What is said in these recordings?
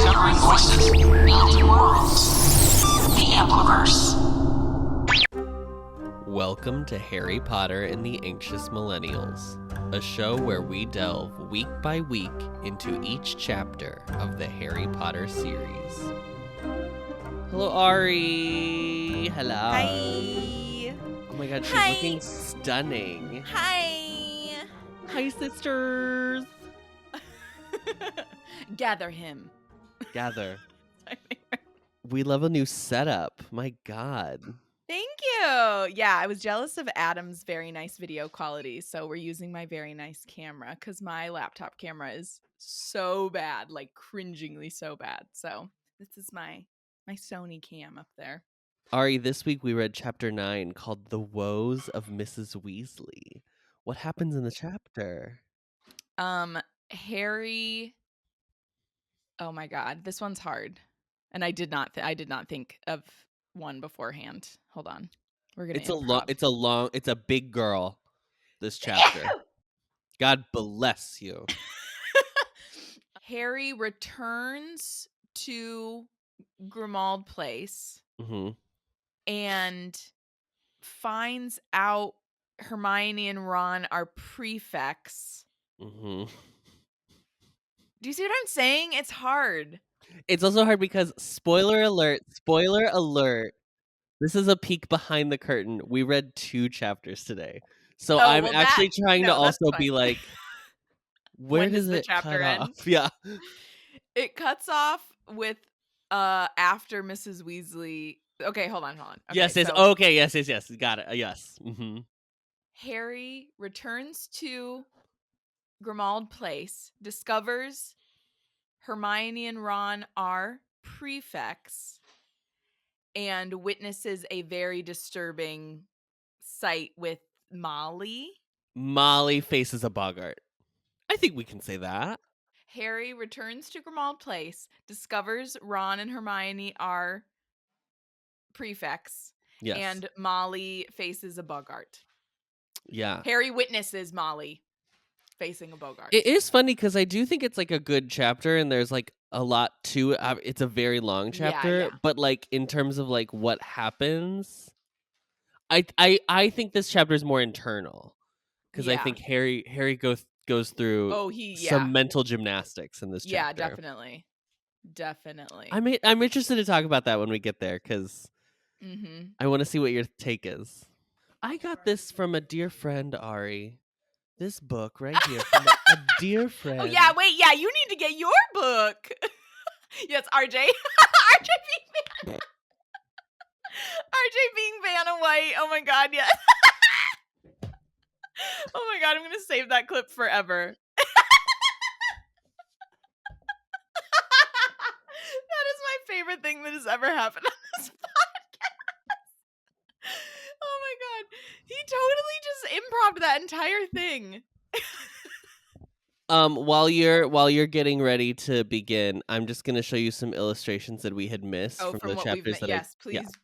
Discovering voices, building worlds. The Ampliverse. Welcome to Harry Potter and the Anxious Millennials, a show where we delve week by week into each chapter of the Harry Potter series. Hello, Ari. Hello. Hi. Oh my god, she's Hi. looking stunning. Hi. Hi, sisters. Gather him. Gather. We love a new setup. My god. Thank you. Yeah, I was jealous of Adam's very nice video quality, so we're using my very nice camera because my laptop camera is so bad, like cringingly so bad. So this is my Sony cam up there. Ari, this week we read chapter 9 called The Woes of Mrs. Weasley. What happens in the chapter? Harry. Oh my god, this one's hard, and I did not think of one beforehand. Hold on, we're gonna. It's a big girl. This chapter. God bless you. Harry returns to Grimmauld Place and finds out Hermione and Ron are prefects. Do you see what I'm saying? It's hard. It's also hard because spoiler alert, this is a peek behind the curtain. We read 2 chapters today. So I'm actually trying to also be like, where does it chapter cut end? off? Yeah. It cuts off with after Mrs. Weasley. Okay, hold on. Okay, yes. Got it. Yes. Harry returns to Grimmauld Place, discovers Hermione and Ron are prefects, and witnesses a very disturbing sight with Molly. Molly faces a boggart. I think we can say that. Harry returns to Grimmauld Place, discovers Ron and Hermione are prefects, and Molly faces a boggart. Yeah. Harry witnesses Molly facing a boggart. It is funny because I do think it's like a good chapter and there's like a lot to it. It's a very long chapter, but like in terms of like what happens, I think this chapter is more internal because I think Harry goes through some mental gymnastics in this chapter. Yeah, definitely. I'm interested to talk about that when we get there because I want to see what your take is. I got this from a dear friend, Ari. This book right here from a dear friend. Oh, yeah, wait, yeah, you need to get your book. Yes, RJ. RJ being Vanna White. Oh, my God, yes. Oh, my God, I'm going to save that clip forever. That is my favorite thing that has ever happened on this podcast. Oh, my God. He totally just improv'd that entire thing. While you're getting ready to begin, I'm just gonna show you some illustrations that we had missed from the chapters that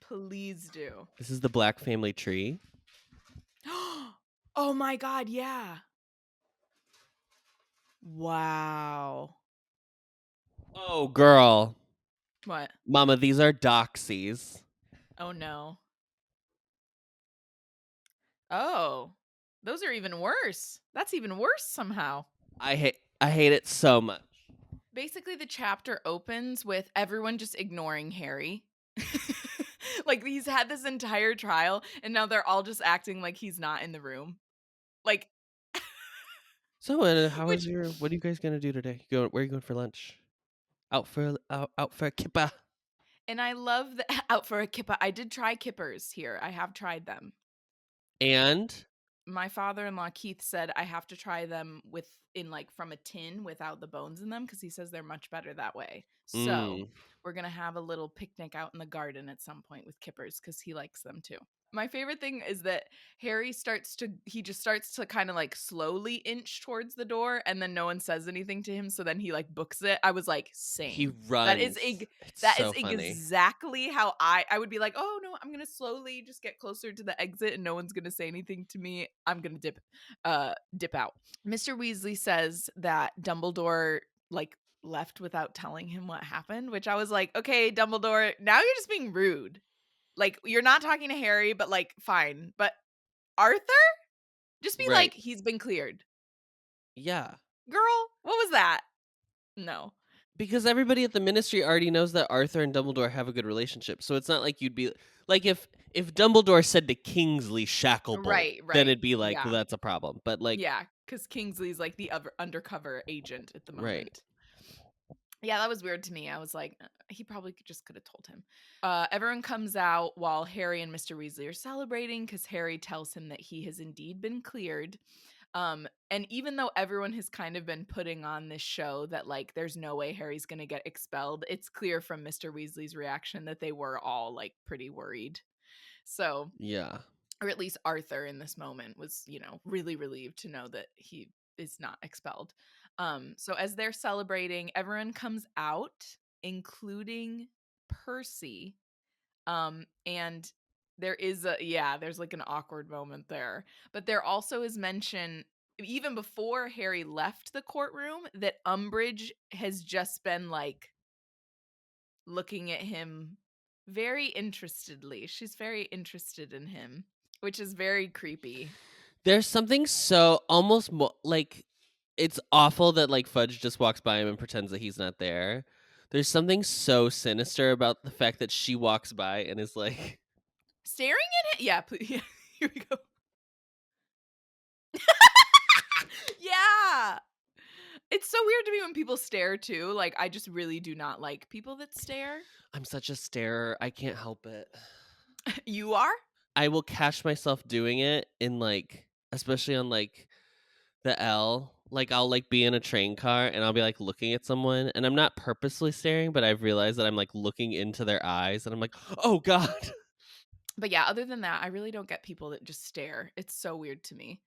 please do. This is the Black family tree. Oh my God, yeah. Wow. Oh, girl. What? Mama, these are doxies. Oh no. Oh, those are even worse. That's even worse somehow. I hate it so much. Basically, the chapter opens with everyone just ignoring Harry. Like, he's had this entire trial, and now they're all just acting like he's not in the room. Like, so, what are you guys gonna do today? Where are you going for lunch? Out for a kippa. And I love the out for a kippa. I did try kippers here. I have tried them. And my father-in-law Keith said I have to try them from a tin without the bones in them because he says they're much better that way. So we're gonna have a little picnic out in the garden at some point with kippers because he likes them too. My favorite thing is that Harry starts to kind of like slowly inch towards the door, and then no one says anything to him, so then he like books it. I was like, same. He runs. That is exactly how I would be like, oh no, I'm gonna slowly just get closer to the exit, and no one's gonna say anything to me. I'm gonna dip out. Mr. Weasley says that Dumbledore like left without telling him what happened, which I was like, okay, Dumbledore, now you're just being rude. Like, you're not talking to Harry, but like, fine. But Arthur? Just be like, he's been cleared. Yeah. Girl, what was that? No. Because everybody at the Ministry already knows that Arthur and Dumbledore have a good relationship. So it's not like you'd be like if Dumbledore said to Kingsley Shacklebolt, right. then it'd be like, well, that's a problem. But like, yeah, because Kingsley's like the undercover agent at the moment. Right. Yeah, that was weird to me. I was like, he probably just could have told him. Everyone comes out while Harry and Mr. Weasley are celebrating because Harry tells him that he has indeed been cleared. And even though everyone has kind of been putting on this show that like there's no way Harry's gonna get expelled, it's clear from Mr. Weasley's reaction that they were all like pretty worried. So yeah. Or at least Arthur in this moment was, really relieved to know that he is not expelled. So as they're celebrating, everyone comes out, including Percy. And there's like an awkward moment there. But there also is mention, even before Harry left the courtroom, that Umbridge has just been like looking at him very interestedly. She's very interested in him, which is very creepy. There's something so almost like it's awful that like Fudge just walks by him and pretends that he's not there. There's something so sinister about the fact that she walks by and is like staring at him. Yeah, please. Yeah, here we go. Yeah. It's so weird to me when people stare too. Like, I just really do not like people that stare. I'm such a starer. I can't help it. You are? I will catch myself doing it in like, especially on like the L. Like I'll like be in a train car and I'll be like looking at someone and I'm not purposely staring, but I've realized that I'm like looking into their eyes and I'm like, oh God. But yeah, other than that, I really don't get people that just stare. It's so weird to me.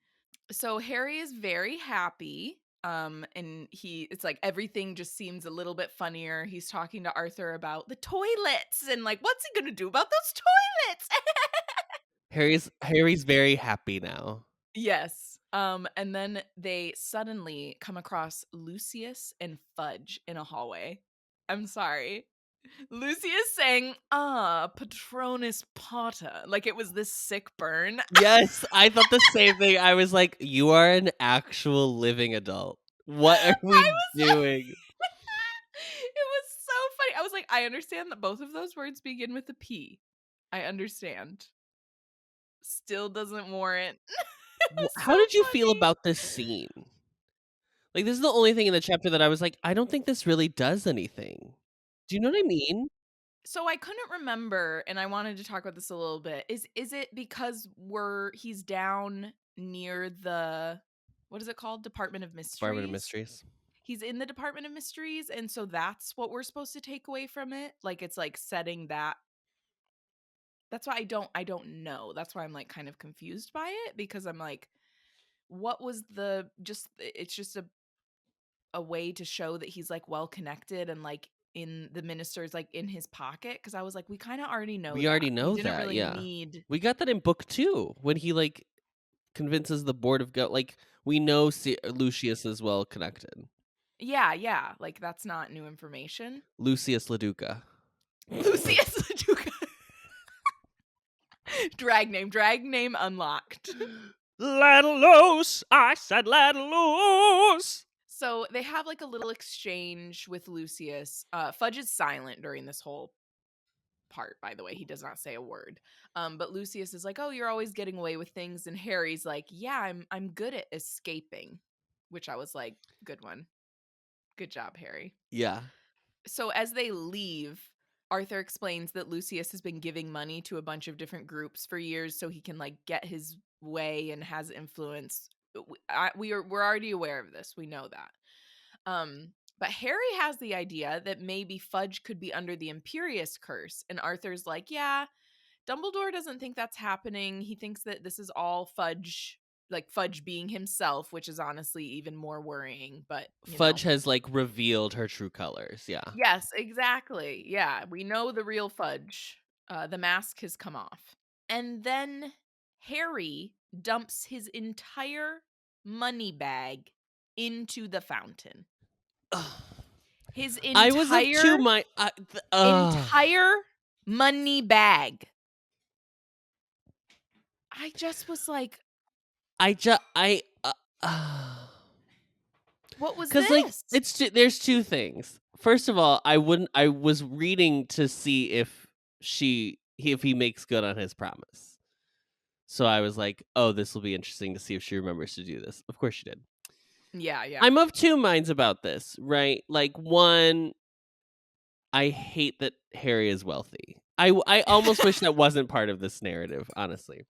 So Harry is very happy. And it's like everything just seems a little bit funnier. He's talking to Arthur about the toilets and like, what's he gonna do about those toilets? Harry's very happy now. Yes. And then they suddenly come across Lucius and Fudge in a hallway. I'm sorry. Lucius saying, Patronus Potter. Like it was this sick burn. Yes, I thought the same thing. I was like, you are an actual living adult. What are we doing? It was so funny. I was like, I understand that both of those words begin with a P. I understand. Still doesn't warrant. How did you feel about this scene? Like, this is the only thing in the chapter that I was like, I don't think this really does anything. Do you know what I mean? So I couldn't remember, and I wanted to talk about this a little bit. Is it because he's down near the, what is it called? Department of Mysteries? Department of Mysteries. He's in the Department of Mysteries, and so that's what we're supposed to take away from it? Like, it's like setting that. That's why I don't know. That's why I'm like kind of confused by it, because I'm like, what was it's just a way to show that he's like well connected and like in the minister's like in his pocket, because I was like, we kind of already know we already know we didn't that really yeah need. We got that in book 2 when he like convinces the board of like we know Lucius is well connected. Yeah, like that's not new information. Lucius LaDuca. Lucius LaDuca. drag name unlocked. Let loose, I said let loose. So they have like a little exchange with Lucius. Fudge is silent during this whole part, by the way. He does not say a word. But Lucius is like, oh, you're always getting away with things. And Harry's like, yeah, I'm good at escaping. Which I was like, good one. Good job, Harry. Yeah. So as they leave, Arthur explains that Lucius has been giving money to a bunch of different groups for years so he can like get his way and has influence. We're already aware of this. We know that. But Harry has the idea that maybe Fudge could be under the Imperius curse. And Arthur's like, yeah, Dumbledore doesn't think that's happening. He thinks that this is all Fudge, like Fudge being himself, which is honestly even more worrying. But Fudge has like revealed her true colors. Yeah. Yes, exactly. Yeah, we know the real Fudge. The mask has come off. And then Harry dumps his entire money bag into the fountain. His I was of two mind. entire money bag. I just was like, what was because this? Like there's two things. First of all, I was reading to see if he makes good on his promise. So I was like, oh, this will be interesting to see if she remembers to do this. Of course she did. Yeah. I'm of two minds about this, right? Like, one, I hate that Harry is wealthy. I almost wish that wasn't part of this narrative, honestly.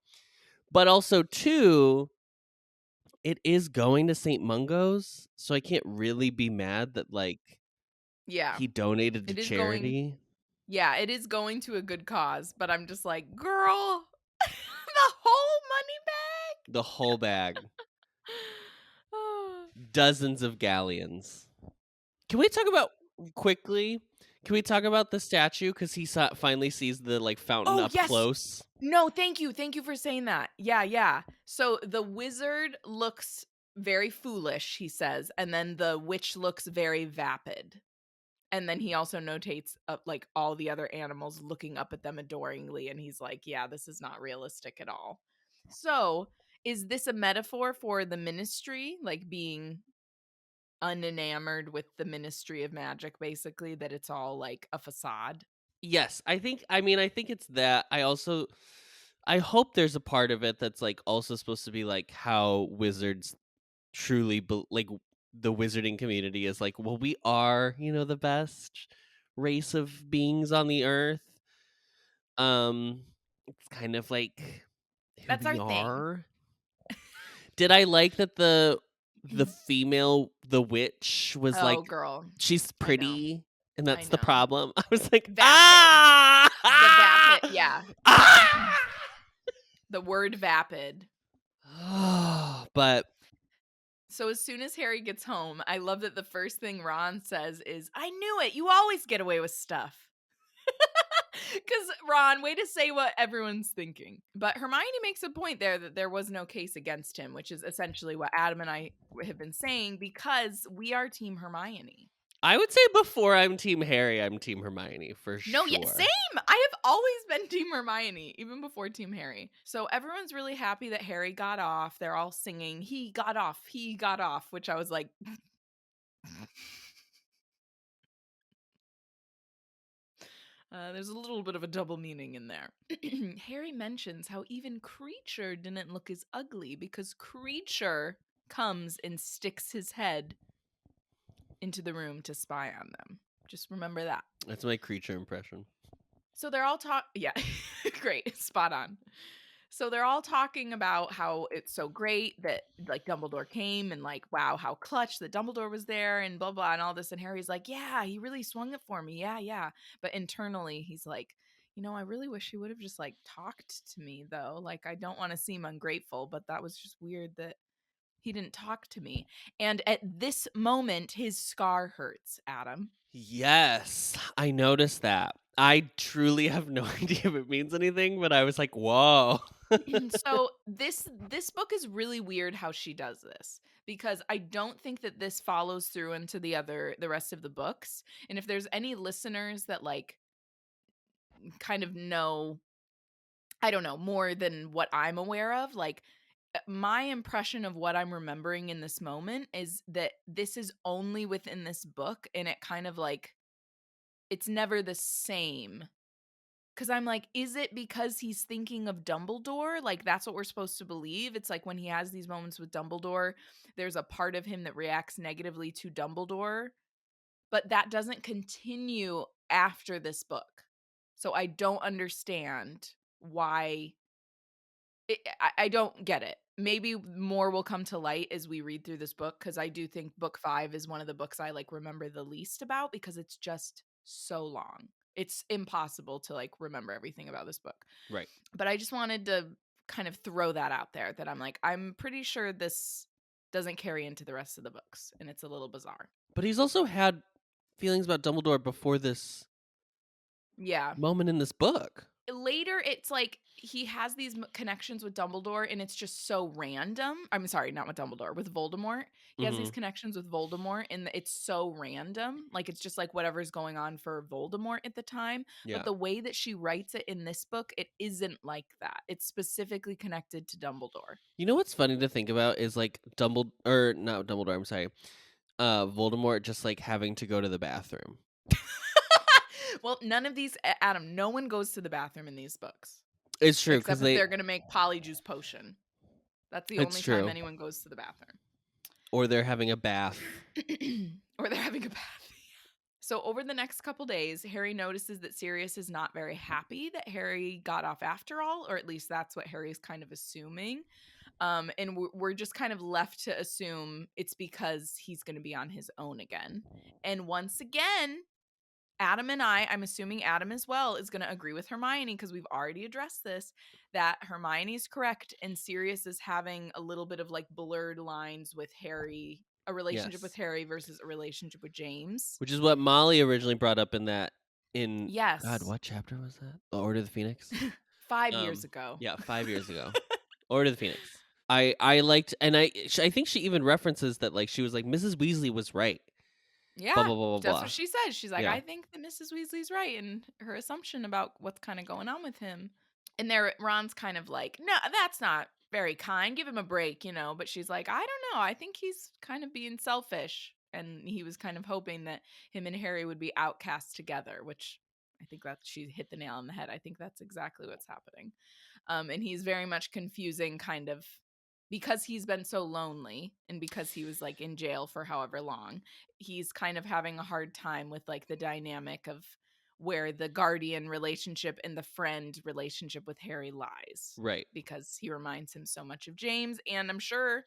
But also, two, it is going to St. Mungo's, so I can't really be mad that, like, he donated to charity. It is going to a good cause, but I'm just like, girl, the whole money bag? The whole bag. Dozens of galleons. Can we talk about, quickly, the statue? Because he finally sees the, like, fountain up close. No, thank you. Thank you for saying that. Yeah. So the wizard looks very foolish, he says, and then the witch looks very vapid. And then he also notates like all the other animals looking up at them adoringly, and he's like, yeah, this is not realistic at all. So is this a metaphor for the ministry, like being unenamored with the ministry of magic, basically, that it's all like a facade? Yes, I think it's that. I hope there's a part of it that's, like, also supposed to be like how wizards truly like, the wizarding community is like, well, we are, the best race of beings on the earth. It's kind of like who That's we our are. Did I like that the female, the witch, was like, girl, she's pretty, and that's the know. problem? I was like, vapid. The vapid, yeah. The word vapid. But so as soon as Harry gets home, I love that the first thing Ron says is, I knew it. You always get away with stuff. Because Ron, way to say what everyone's thinking. But Hermione makes a point there that there was no case against him, which is essentially what Adam and I have been saying, because we are Team Hermione. I would say before I'm Team Harry, I'm Team Hermione for sure. No, yeah, same. I have always been Team Hermione, even before Team Harry. So everyone's really happy that Harry got off. They're all singing, he got off, which I was like... there's a little bit of a double meaning in there. Harry mentions how even Creature didn't look as ugly because Creature comes and sticks his head into the room to spy on them. Just remember that. That's my Creature impression. So they're all yeah, great, spot on. So they're all talking about how it's so great that, like, Dumbledore came, and, like, wow, how clutch that Dumbledore was there, and blah, blah, and all this. And Harry's like, yeah, he really swung it for me. Yeah. But internally, he's like, I really wish he would have just, like, talked to me, though. Like, I don't want to seem ungrateful, but that was just weird that he didn't talk to me. And at this moment, his scar hurts, Adam. Yes, I noticed that. I truly have no idea if it means anything, but I was like, whoa. So this book is really weird how she does this, because I don't think that this follows through into the rest of the books. And if there's any listeners that, like, kind of know, I don't know, more than what I'm aware of, like, my impression of what I'm remembering in this moment is that this is only within this book, and it kind of, like, it's never the same. Because I'm like, is it because he's thinking of Dumbledore? Like, that's what we're supposed to believe. It's like when he has these moments with Dumbledore, there's a part of him that reacts negatively to Dumbledore. But that doesn't continue after this book. So I don't understand why. I don't get it. Maybe more will come to light as we read through this book, because I do think book 5 is one of the books I, like, remember the least about, because it's just so long. It's impossible to, like, remember everything about this book. Right. But I just wanted to kind of throw that out there, that I'm like, I'm pretty sure this doesn't carry into the rest of the books, and it's a little bizarre. But he's also had feelings about Dumbledore before this Yeah. moment in this book. later it's like he has these connections with Dumbledore and it's just so random. I'm sorry, not with Dumbledore, with Voldemort. He has these connections with Voldemort and it's so random. Like it's just like whatever's going on for Voldemort at the time. Yeah. But the way that she writes it in this book, it isn't like that. It's specifically connected to Dumbledore. You know what's funny to think about is like Dumbledore, I'm sorry. Voldemort just like having to go to the bathroom. Well, none of these, Adam, no one goes to the bathroom in these books. It's true, except if they're going to make Polyjuice Potion. That's the only time anyone goes to the bathroom. Or they're having a bath. Or they're having a bath. So over the next couple days, Harry notices that Sirius is not very happy that Harry got off after all, or at least that's what Harry's kind of assuming. And we're just kind of left to assume it's because he's going to be on his own again. And once again, Adam and I'm assuming Adam as well, is going to agree with Hermione because we've already addressed this, that Hermione's correct and Sirius is having a little bit of like blurred lines with Harry, a relationship with Harry versus a relationship with James. Which is what Molly originally brought up Yes. God, what chapter was that? The Order of the Phoenix? 5 years ago. Yeah, 5 years ago. Order of the Phoenix. I liked, and I think she even references that like she was like, Mrs. Weasley was right. Yeah, blah, blah, blah, blah, that's blah. what she said. She's like, I think that Mrs. Weasley's right in her assumption about what's kind of going on with him. And there, Ron's kind of like, no, that's not very kind. Give him a break, you know. But she's like, I don't know. I think he's kind of being selfish. And he was kind of hoping that him and Harry would be outcast together, which I think that she hit the nail on the head. I think that's exactly what's happening. And he's very much confusing kind of because he's been so lonely and because he was like in jail for however long, he's kind of having a hard time with like the dynamic of where the guardian relationship and the friend relationship with Harry lies. Right. Because he reminds him so much of James, and I'm sure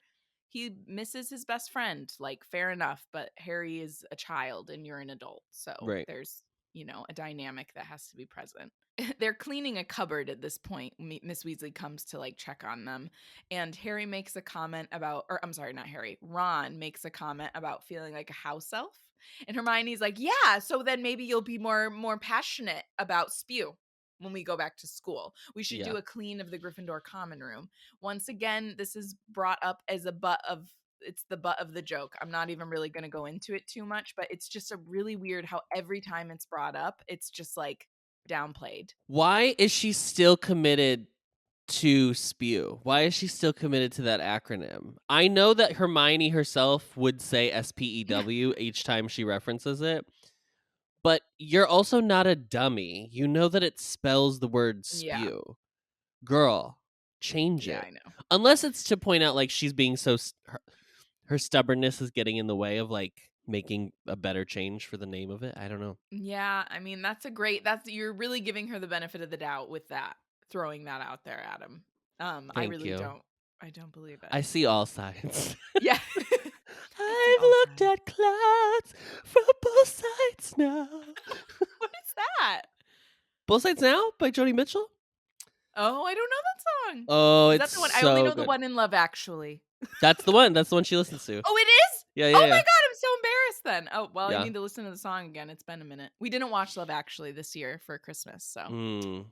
he misses his best friend. Like, fair enough, but Harry is a child and you're an adult. So there's, you know, a dynamic that has to be present. They're cleaning a cupboard at this point. Miss Weasley comes to like check on them, and Harry makes a comment about, or I'm sorry, not Harry, Ron makes a comment about feeling like a house elf, and Hermione's like, yeah, so then maybe you'll be more passionate about spew when we go back to school. We should do a clean of the Gryffindor common room. Once again, this is brought up as it's the butt of the joke. I'm not even really going to go into it too much, but it's just a really weird how every time it's brought up, it's just like downplayed. Why is she still committed to spew? Why is she still committed to that acronym? I know that Hermione herself would say SPEW each time she references it, but you're also not a dummy. You know that it spells the word spew. Yeah. Girl, change it. Yeah, I know. Unless it's to point out like she's being so her stubbornness is getting in the way of like making a better change for the name of it. I don't know. Yeah, I mean, you're really giving her the benefit of the doubt with that, throwing that out there, Adam. I really don't believe it. I see all sides. Yeah. I've looked at clouds from both sides now. What is that? Both Sides Now by Joni Mitchell? Oh, I don't know that song. Oh, that's the one. I only know the one in Love Actually. That's the one. That's the one she listens to. Oh, it is? Yeah. Oh my God, I'm so embarrassed then. Oh, well, Yeah. I need to listen to the song again. It's been a minute. We didn't watch Love Actually this year for Christmas, so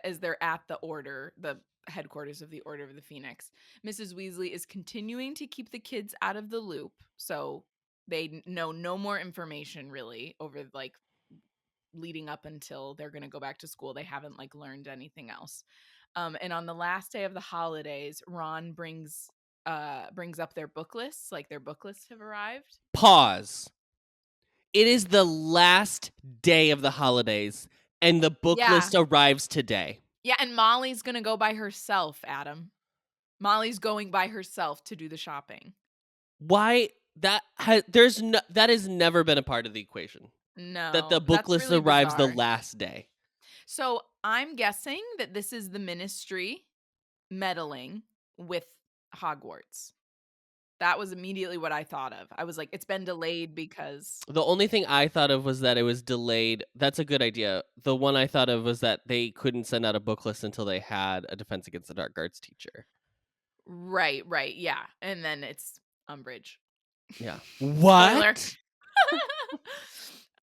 as they're at the headquarters of the Order of the Phoenix, Mrs. Weasley is continuing to keep the kids out of the loop, so they know no more information really over like leading up until they're going to go back to school. They haven't like learned anything else. And on the last day of the holidays, Ron brings up their book lists, like their book lists have arrived. Pause. It is the last day of the holidays, and the book list arrives today. Yeah, and Molly's going to go by herself, Adam. Molly's going by herself to do the shopping. Why? That has never been a part of the equation. No. That the book list really arrives bizarre. the last day. So I'm guessing that this is the Ministry meddling with Hogwarts. That was immediately what I thought of. I was like, it's been delayed because... The only thing I thought of was that it was delayed. That's a good idea. The one I thought of was that they couldn't send out a book list until they had a Defense Against the Dark Arts teacher. Right, yeah. And then it's Umbridge. Yeah. What?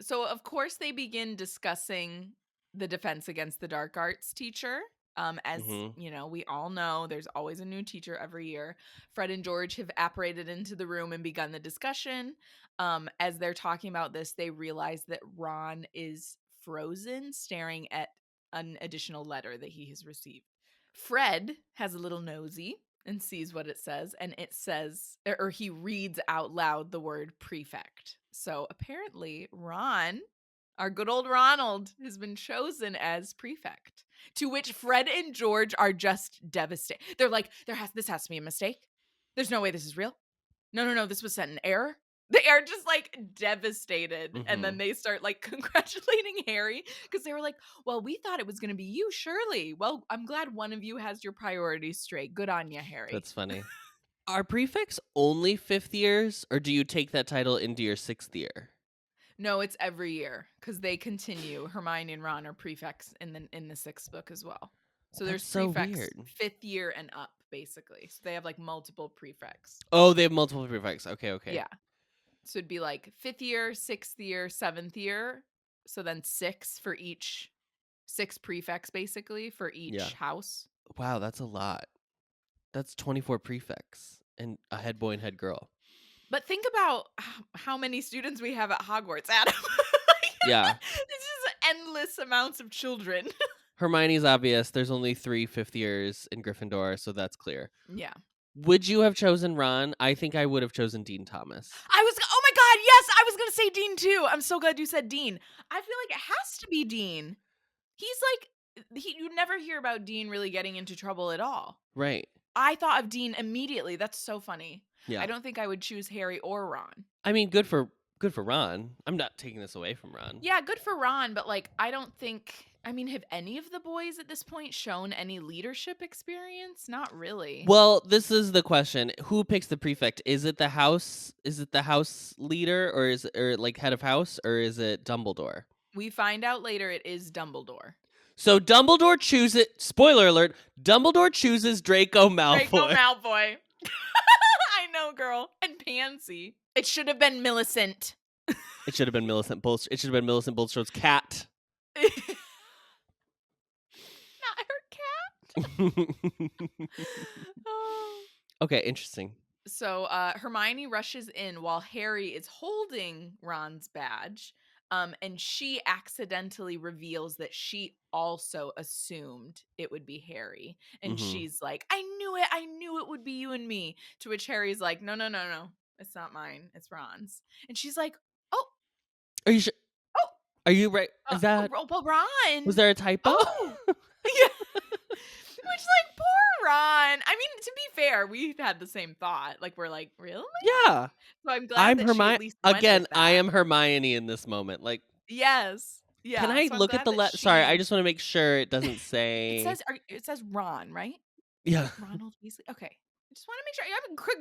So, of course, they begin discussing the Defense Against the Dark Arts teacher. As you know, we all know there's always a new teacher every year. Fred and George have apparated into the room and begun the discussion. As they're talking about this, they realize that Ron is frozen, staring at an additional letter that he has received. Fred has a little nosy and sees what it says, and it says, or he reads out loud the word prefect. So apparently Ron, our good old Ronald, has been chosen as prefect, to which Fred and George are just devastated. They're like, this has to be a mistake. There's no way this is real. No, this was sent in error. They are just like devastated. And then they start like congratulating Harry because they were like, well, we thought it was going to be you, Shirley. Well, I'm glad one of you has your priorities straight. Good on you, Harry. That's funny. Are prefects only 5th years, or do you take that title into your 6th year? No, it's every year because they continue. Hermione and Ron are prefects in the 6th book as well. So there's prefects weird. 5th year and up, basically. So they have like multiple prefects. Oh, they have multiple prefects. Okay. Yeah. So it'd be like 5th year, 6th year, 7th year. So then 6 for each, 6 prefects basically for each house. Wow, that's a lot. That's 24 prefects and a head boy and head girl. But think about how many students we have at Hogwarts, Adam. Yeah. This is endless amounts of children. Hermione's obvious. There's only 3 5th years in Gryffindor, so that's clear. Yeah. Would you have chosen Ron? I think I would have chosen Dean Thomas. Oh my God, yes, I was going to say Dean too. I'm so glad you said Dean. I feel like it has to be Dean. He's like, you never hear about Dean really getting into trouble at all. Right. I thought of Dean immediately. That's so funny. Yeah. I don't think I would choose Harry or Ron. I mean, good for Ron. I'm not taking this away from Ron. Yeah, good for Ron, but like I don't think have any of the boys at this point shown any leadership experience? Not really. Well, this is the question. Who picks the prefect? Is it the house leader or like head of house, or is it Dumbledore? We find out later it is Dumbledore. So Dumbledore chooses, spoiler alert, Dumbledore chooses Draco Malfoy. Draco Malfoy. I know, girl. And Pansy. It should have been Millicent. It should have been Millicent Bulstrode's cat. Not her cat. Oh. Okay, interesting. So Hermione rushes in while Harry is holding Ron's badge. And she accidentally reveals that she also assumed it would be Harry. And she's like, I knew it would be you and me. To which Harry's like, no. It's not mine. It's Ron's. And she's like, oh. Are you sure? Oh. Are you right? Is that... Well, Ron. Was there a typo? Oh. Yeah. Which, like, poor Ron. I mean, to be fair, we had the same thought. Like, we're like, really? Yeah. So I'm glad that she at least went again, with that. I am Hermione in this moment. Like, yes. Yeah. Can I look at the letter? Sorry, I just want to make sure it doesn't say. It says Ron, right? Yeah. Ronald Weasley. Okay. I just want to make sure.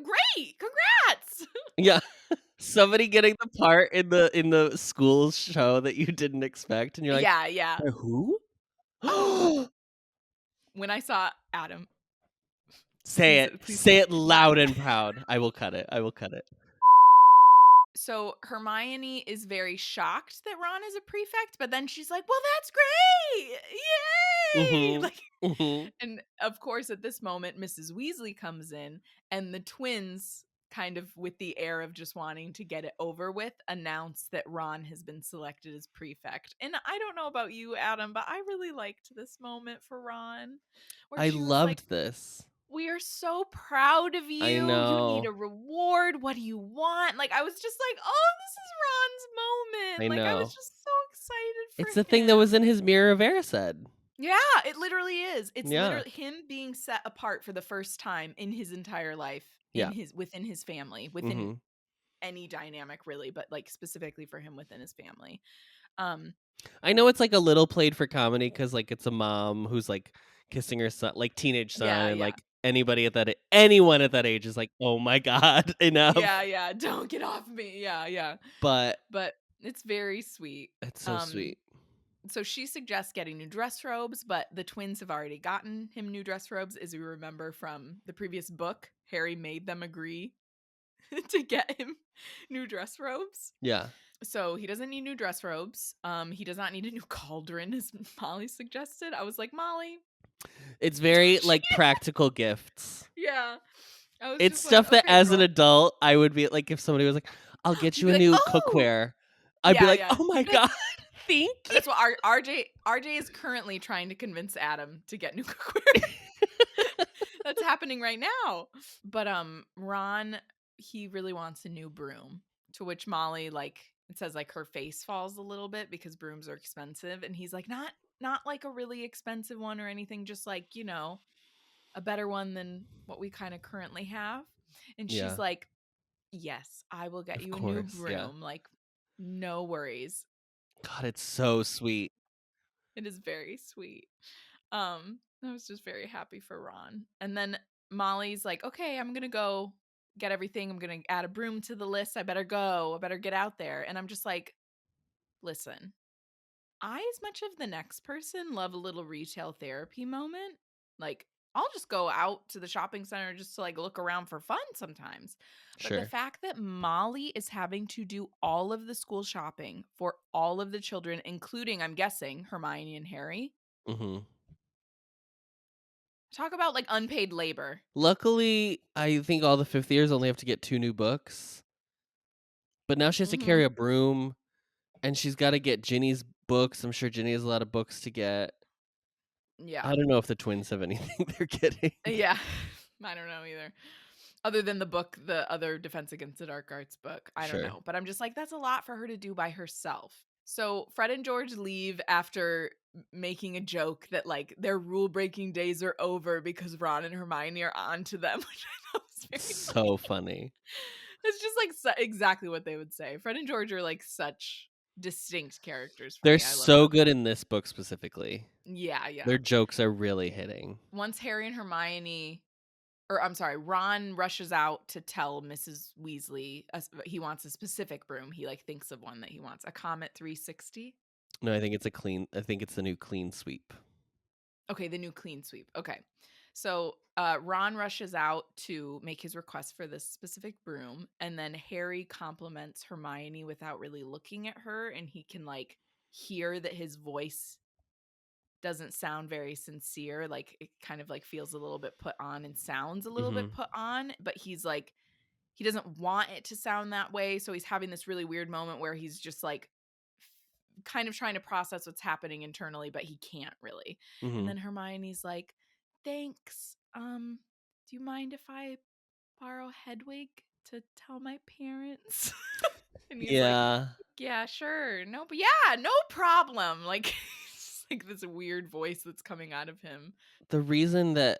Great. Congrats. Yeah. Somebody getting the part in the school show that you didn't expect, and you're like, yeah. Who? When I saw Adam. Say it loud and proud. I will cut it. So Hermione is very shocked that Ron is a prefect, but then she's like, well, that's great. Yay! And of course, at this moment, Mrs. Weasley comes in, and the twins, kind of with the air of just wanting to get it over with, announce that Ron has been selected as prefect. And I don't know about you, Adam, but I really liked this moment for Ron. I loved this. We are so proud of you. I know. You need a reward. What do you want? Like, I was just like, oh, this is Ron's moment. I know. I was just so excited for him. It's the thing that was in his Mirror of Erised. Yeah, it literally is. It's literally him being set apart for the first time in his entire life. Within his family. Within any dynamic, really. But, like, specifically for him within his family. I know it's, like, a little played for comedy because, like, it's a mom who's, like, kissing her son, like, teenage son. And, like, anyone at that age is like, oh my God, enough. Yeah. Don't get off me. Yeah. But it's very sweet. It's so sweet. So she suggests getting new dress robes, but the twins have already gotten him new dress robes. As we remember from the previous book, Harry made them agree to get him new dress robes. Yeah. So he doesn't need new dress robes. He does not need a new cauldron, as Molly suggested. I was like, Molly. It's very like practical gifts. Yeah. I was It's just stuff like, that okay, as girl. an adult, I would be like, if somebody was like, I'll get you You'd a be new like, oh! cookware. I'd be like, oh my God, thank you. That's what RJ is currently trying to convince Adam to get new cookware. That's happening right now. But Ron, he really wants a new broom, to which Molly, like, it says like her face falls a little bit because brooms are expensive, and he's like, not like a really expensive one or anything, just like, you know, a better one than what we kind of currently have. And Yeah. she's like, yes, I will get Of you a new course, broom. yeah. Like, no worries. God, it's so sweet. It is very sweet. I was just very happy for Ron. And then Molly's like, okay, I'm gonna go get everything. I'm gonna add a broom to the list. I better go. I better get out there. And I'm just like, listen, I, as much of the next person, love a little retail therapy moment. Like, I'll just go out to the shopping center just to like look around for fun sometimes. But the fact that Molly is having to do all of the school shopping for all of the children, including, I'm guessing, Hermione and Harry. Mm-hmm. Talk about like unpaid labor. Luckily, I think all the fifth years only have to get 2 new books. But now she has to carry a broom, and she's got to get Ginny's books. I'm sure Ginny has a lot of books to get. Yeah. I don't know if the twins have anything they're getting. Yeah. I don't know either. Other than the book, the other Defense Against the Dark Arts book. I don't know. But I'm just like, that's a lot for her to do by herself. So Fred and George leave after making a joke that like their rule-breaking days are over because Ron and Hermione are on to them, which I thought was very so funny. It's just like exactly what they would say. Fred and George are like such distinct characters. They're so good in this book specifically. Yeah. Their jokes are really hitting. Once Harry and Hermione, or I'm sorry, Ron rushes out to tell Mrs. Weasley he wants a specific broom. He like thinks of one that he wants, a Comet 360. No, I think it's the new clean sweep. Okay, the new clean sweep. Okay. So Ron rushes out to make his request for this specific broom, and then Harry compliments Hermione without really looking at her, and he can like hear that his voice doesn't sound very sincere. Like it kind of like feels a little bit put on and sounds a little bit put on, but he's like, he doesn't want it to sound that way. So he's having this really weird moment where he's just like kind of trying to process what's happening internally, but he can't really. And then Hermione's like, thanks. Do you mind if I borrow Hedwig to tell my parents? And he's like, yeah, sure. No, but yeah, no problem. Like, like this weird voice that's coming out of him. The reason that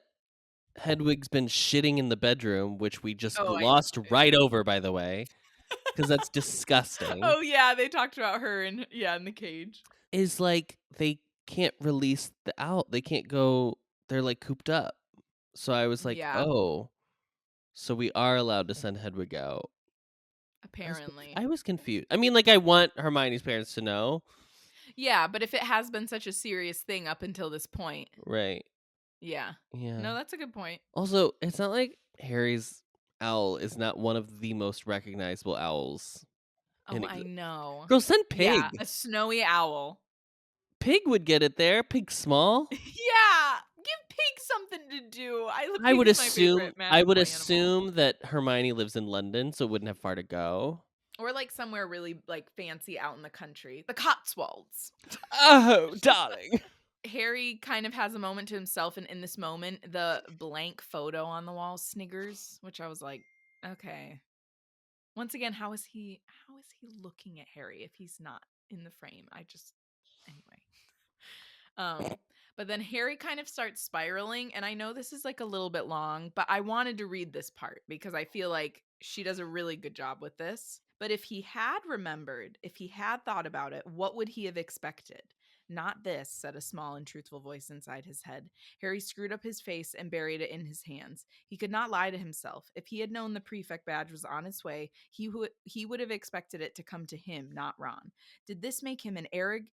Hedwig's been shitting in the bedroom, which we just glossed right over, by the way, because that's disgusting. Oh yeah, they talked about her in the cage. Is like they can't release the owl. They can't go. They're like cooped up. So I was like, oh, so we are allowed to send Hedwig out. Apparently. I was confused. I mean, like, I want Hermione's parents to know. Yeah, but if it has been such a serious thing up until this point. Right. Yeah. No, that's a good point. Also, it's not like Harry's owl is not one of the most recognizable owls. Oh, I know. Girl, send Pig. Yeah, a snowy owl. Pig would get it there. Pig's small. Yeah. Give Pig something to do. I would assume that Hermione lives in London, so it wouldn't have far to go. Or like somewhere really like fancy out in the country. The Cotswolds. Oh, darling. Harry kind of has a moment to himself, and in this moment, the blank photo on the wall sniggers, which I was like, okay. Once again, how is he looking at Harry if he's not in the frame? Anyway. But then Harry kind of starts spiraling, and I know this is like a little bit long, but I wanted to read this part because I feel like she does a really good job with this. But if he had remembered, if he had thought about it, what would he have expected? Not this, said a small and truthful voice inside his head. Harry screwed up his face and buried it in his hands. He could not lie to himself. If he had known the prefect badge was on its way, he would have expected it to come to him, not Ron. Did this make him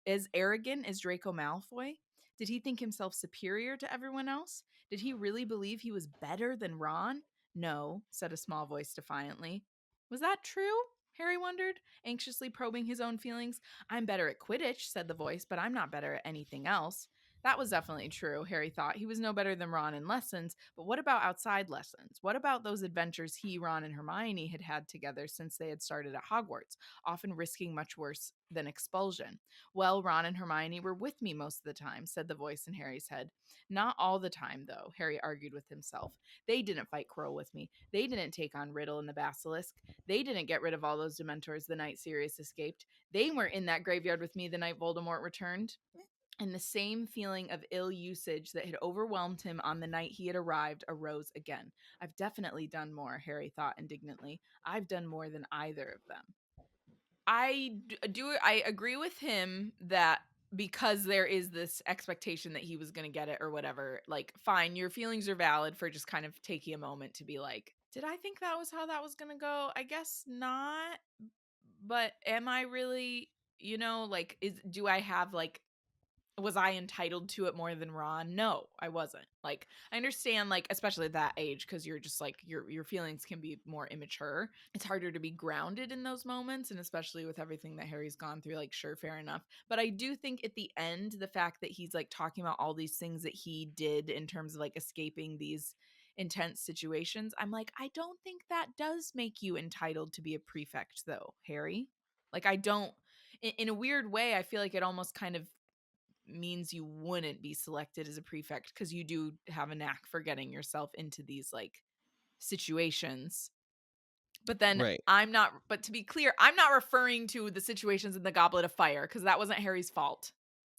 as arrogant as Draco Malfoy? Did he think himself superior to everyone else? Did he really believe he was better than Ron? No, said a small voice defiantly. Was that true? Harry wondered, anxiously probing his own feelings. I'm better at Quidditch, said the voice, but I'm not better at anything else. That was definitely true, Harry thought. He was no better than Ron in lessons, but what about outside lessons? What about those adventures he, Ron, and Hermione had had together since they had started at Hogwarts, often risking much worse than expulsion? Well, Ron and Hermione were with me most of the time, said the voice in Harry's head. Not all the time, though, Harry argued with himself. They didn't fight Quirrell with me. They didn't take on Riddle and the Basilisk. They didn't get rid of all those Dementors the night Sirius escaped. They weren't in that graveyard with me the night Voldemort returned. And the same feeling of ill usage that had overwhelmed him on the night he had arrived arose again. I've definitely done more, Harry thought indignantly. I've done more than either of them. I agree with him that because there is this expectation that he was going to get it or whatever, like, fine, your feelings are valid for just kind of taking a moment to be like, did I think that was how that was going to go? I guess not. But am I really, like, do I have, like, was I entitled to it more than Ron? No, I wasn't. Like, I understand, like, especially at that age, because you're just like, your feelings can be more immature. It's harder to be grounded in those moments, and especially with everything that Harry's gone through, like, sure, fair enough. But I do think at the end, the fact that he's, like, talking about all these things that he did in terms of, like, escaping these intense situations, I'm like, I don't think that does make you entitled to be a prefect, though, Harry. Like, I don't, in a weird way, I feel like it almost kind of means you wouldn't be selected as a prefect because you do have a knack for getting yourself into these, like, situations. But then but to be clear, I'm not referring to the situations in the Goblet of Fire because that wasn't Harry's fault.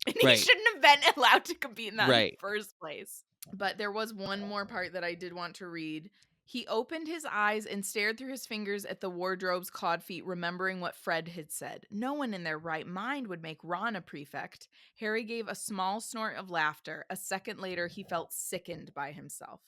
And he shouldn't have been allowed to compete in that in the first place. But there was one more part that I did want to read. He opened his eyes and stared through his fingers at the wardrobe's clawed feet, remembering what Fred had said. No one in their right mind would make Ron a prefect. Harry gave a small snort of laughter. A second later, he felt sickened by himself.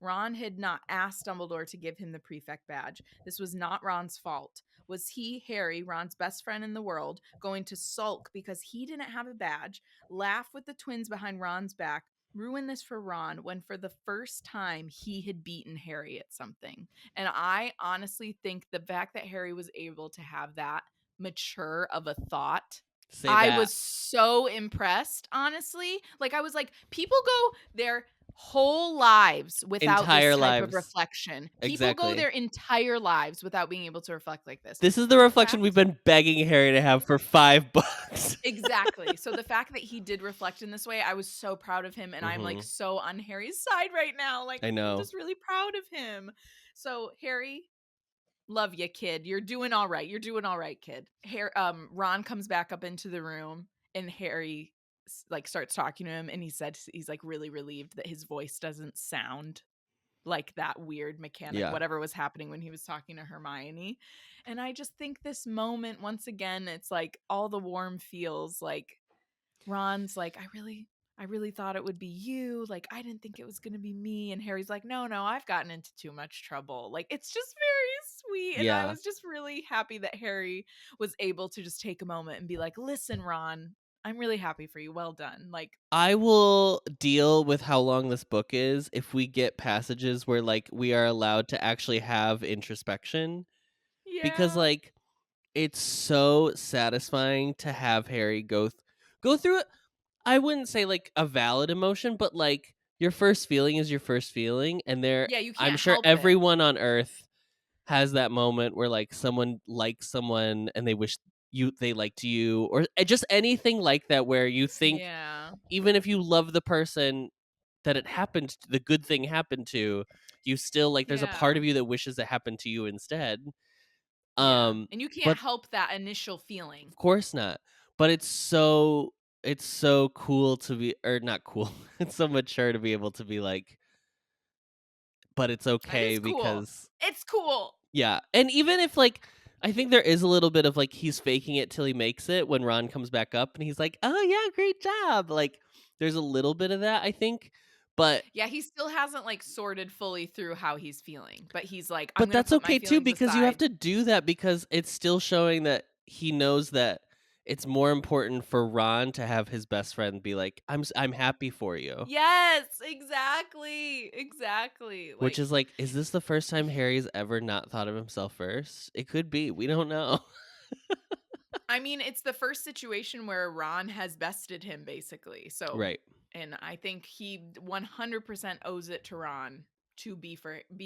Ron had not asked Dumbledore to give him the prefect badge. This was not Ron's fault. Was he, Harry, Ron's best friend in the world, going to sulk because he didn't have a badge, laugh with the twins behind Ron's back, ruin this for Ron when for the first time he had beaten Harry at something? And I honestly think the fact that Harry was able to have that mature of a thought, I was so impressed, honestly. Like, I was like, people go their whole lives without this type of reflection. People go their entire lives without being able to reflect like this. This is the reflection we've been begging Harry to have for 5 books. Exactly. So the fact that he did reflect in this way, I was so proud of him, and I'm, like, so on Harry's side right now. Like, I know. I'm just really proud of him. So, Harry, love you, kid. You're doing all right. You're doing all right, kid. Ron comes back up into the room, and Harry, like, starts talking to him, and he said he's, like, really relieved that his voice doesn't sound like that weird mechanic, whatever was happening when he was talking to Hermione. And I just think this moment, once again, it's like all the warm feels. Like, Ron's like, I really thought it would be you. Like, I didn't think it was going to be me. And Harry's like, no, I've gotten into too much trouble. Like, it's just very sweet. And I was just really happy that Harry was able to just take a moment and be like, listen, Ron, I'm really happy for you. Well done. Like, I will deal with how long this book is if we get passages where, like, we are allowed to actually have introspection. yeah. Because, like, it's so satisfying to have Harry go through it. I wouldn't say, like, a valid emotion, but, like, your first feeling is your first feeling, and you can't I'm sure help everyone on Earth has that moment where, like, someone likes someone and they wish they liked you, or just anything like that where you think, even if you love the person that it happened, the good thing happened to, you still, like, there's a part of you that wishes it happened to you instead. And you can't help that initial feeling. Of course not. But it's so cool to be, or not cool. It's so mature to be able to be like, but it's okay because it's cool. Yeah. And even if, like, I think there is a little bit of, like, he's faking it till he makes it when Ron comes back up and he's like, oh yeah, great job. Like, there's a little bit of that, I think. But yeah, he still hasn't, like, sorted fully through how he's feeling. But he's like, but that's okay too, because you have to do that because it's still showing that he knows that it's more important for Ron to have his best friend be like, I'm happy for you. Yes, exactly. Which is like, is this the first time Harry's ever not thought of himself first? It could be. We don't know. I mean, it's the first situation where Ron has bested him, basically. So, right. And I think he 100% owes it to Ron to be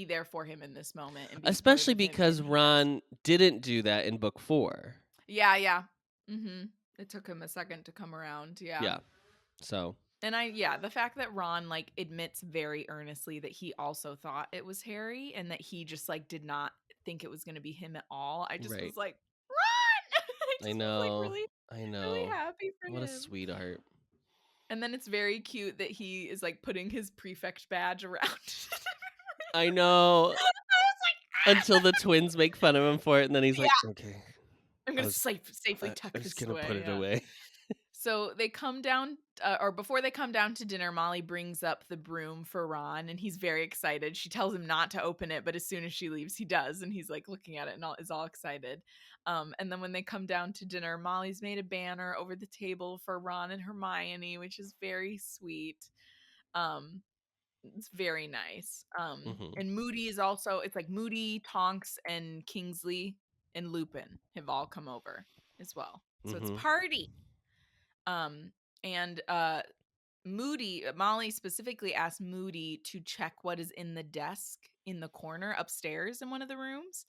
there for him in this moment, and be especially because Ron didn't do that in book 4. Yeah. Mm-hmm. It took him a second to come around. Yeah. So. And the fact that Ron like admits very earnestly that he also thought it was Harry, and that he just like did not think it was going to be him at all. I just was like, Ron! I know. Was, like, really happy for him. What a sweetheart. And then it's very cute that he is like putting his prefect badge around. I know. I was like, until the twins make fun of him for it, and then he's like, okay. I'm going to safely tuck this away. I'm just going to put it away. So they come down, or before they come down to dinner, Molly brings up the broom for Ron, and he's very excited. She tells him not to open it, but as soon as she leaves, he does, and he's like looking at it and is all excited. And then when they come down to dinner, Molly's made a banner over the table for Ron and Hermione, which is very sweet. It's very nice. And Moody is also, it's like Moody, Tonks, and Kingsley and Lupin have all come over as well. So it's party. And Molly specifically asked Moody to check what is in the desk in the corner upstairs in one of the rooms.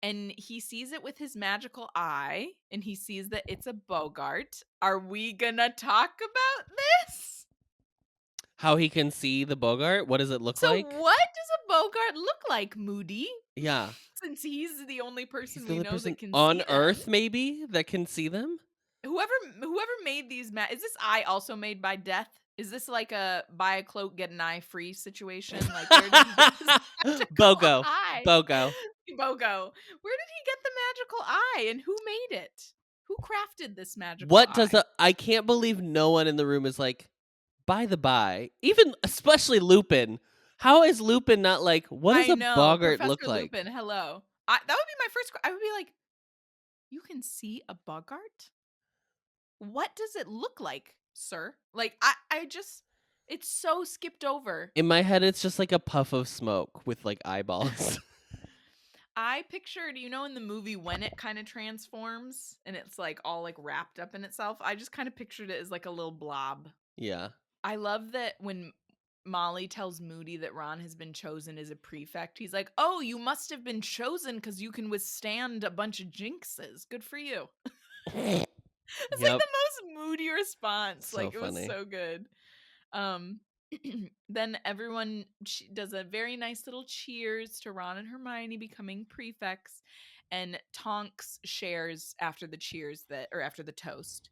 And he sees it with his magical eye, and he sees that it's a Bogart. Are we gonna talk about this? How he can see the Bogart? What does it look like? So what does a Bogart look like, Moody? Yeah. Since he's the only person we know that can on see Earth, them. maybe, that can see them? Whoever made these is this eye also made by death? Is this like a buy a cloak, get an eye free situation? Like, where did he get this magical eye? Bogo. Where did he get the magical eye, and who made it? Who crafted this magical eye? I can't believe no one in the room is like, by the by, even especially Lupin. How is Lupin not like, what does a Bogart Professor look like? Lupin, hello. That would be my first. I would be like, you can see a Bogart? What does it look like, sir? Like, I just, it's so skipped over. In my head, it's just like a puff of smoke with like eyeballs. I pictured, in the movie when it kind of transforms and it's like all like wrapped up in itself, I just kind of pictured it as like a little blob. Yeah. I love that when Molly tells Moody that Ron has been chosen as a prefect, he's like, oh, you must have been chosen because you can withstand a bunch of jinxes. Good for you. It's like the most Moody response. So like, it was so good. Then everyone does a very nice little cheers to Ron and Hermione becoming prefects, and Tonks shares after the cheers after the toast